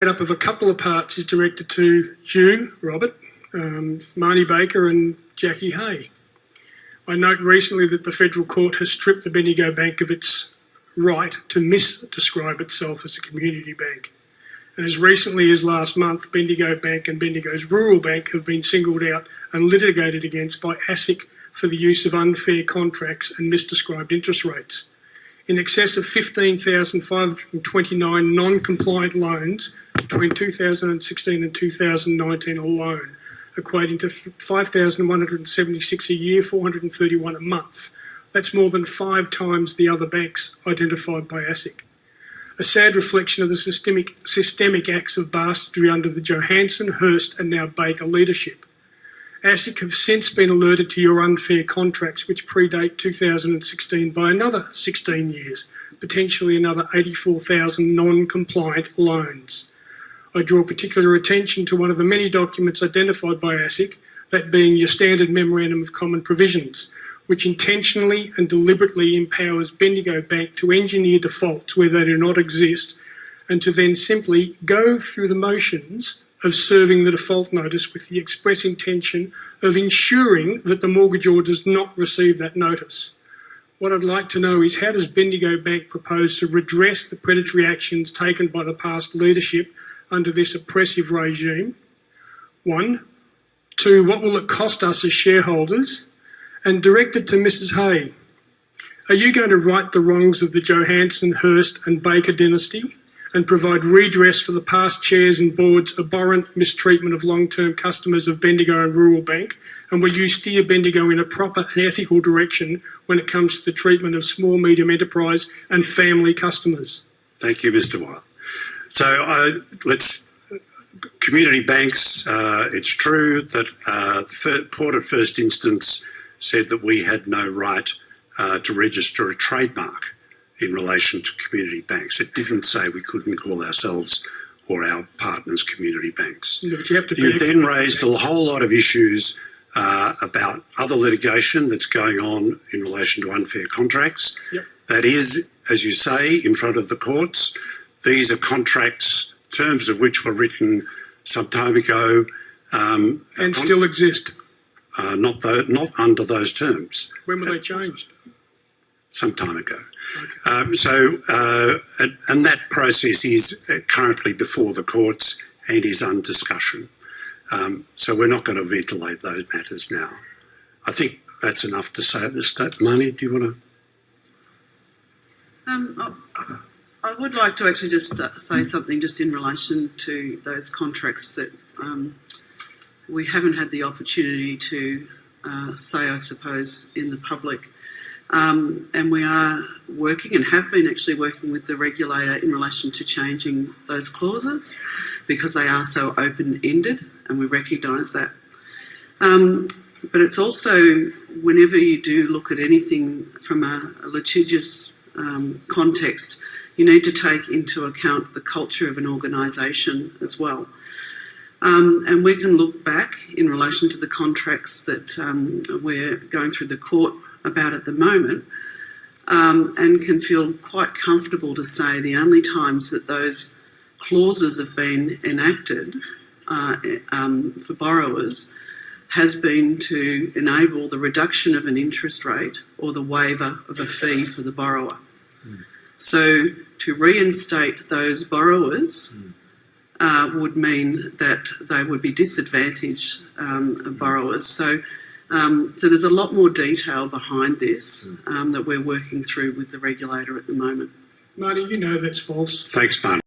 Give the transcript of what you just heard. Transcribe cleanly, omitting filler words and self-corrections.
up of a couple of parts is directed to you, Robert, Marnie Baker and Jackie Hay. I note recently that the Federal Court has stripped the Bendigo Bank of its right to misdescribe itself as a community bank. And as recently as last month, Bendigo Bank and Bendigo's Rural Bank have been singled out and litigated against by ASIC for the use of unfair contracts and misdescribed interest rates. In excess of 15,529 non-compliant loans between 2016 and 2019 alone, equating to 5,176 a year, 431 a month. That's more than 5 times the other banks identified by ASIC. A sad reflection of the systemic acts of bastardry under the Johansson, Hurst and now Baker leadership. ASIC have since been alerted to your unfair contracts, which predate 2016 by another 16 years, potentially another 84,000 non-compliant loans. I draw particular attention to one of the many documents identified by ASIC, that being your standard Memorandum of Common Provisions, which intentionally and deliberately empowers Bendigo Bank to engineer defaults where they do not exist and to then simply go through the motions of serving the default notice with the express intention of ensuring that the mortgagor does not receive that notice. What I'd like to know is, how does Bendigo Bank propose to redress the predatory actions taken by the past leadership under this oppressive regime? 1. 2, what will it cost us as shareholders? And directed to Mrs. Hay, are you going to right the wrongs of the Johansson, Hurst and Baker dynasty and provide redress for the past chairs and boards' abhorrent mistreatment of long-term customers of Bendigo and Rural Bank? And will you steer Bendigo in a proper and ethical direction when it comes to the treatment of small, medium enterprise and family customers? Thank you, Mr. Wilde. So community banks, it's true that the Court of First Instance said that we had no right to register a trademark in relation to community banks. It didn't say we couldn't call ourselves or our partners community banks. No, but You've then raised a whole lot of issues about other litigation that's going on in relation to unfair contracts. Yep. That is, as you say, in front of the courts. These are contracts, terms of which were written some time ago. And still exist. Not under those terms. When were they changed? Some time ago. Okay. And that process is currently before the courts and is under discussion. So we're not going to ventilate those matters now. I think that's enough to say at this stage. Marnie, do you want to? I would like to actually just say something just in relation to those contracts that we haven't had the opportunity to say, I suppose, in the public. And we are working and have been actually working with the regulator in relation to changing those clauses because they are so open-ended, and we recognise that. But it's also, whenever you do look at anything from a litigious context, you need to take into account the culture of an organisation as well. And we can look back in relation to the contracts that we're going through the court about at the moment and can feel quite comfortable to say the only times that those clauses have been enacted for borrowers has been to enable the reduction of an interest rate or the waiver of a fee for the borrower. So to reinstate those borrowers would mean that they would be disadvantaged borrowers. So there's a lot more detail behind this that we're working through with the regulator at the moment. Marty, you know that's false. Thanks, Marnie.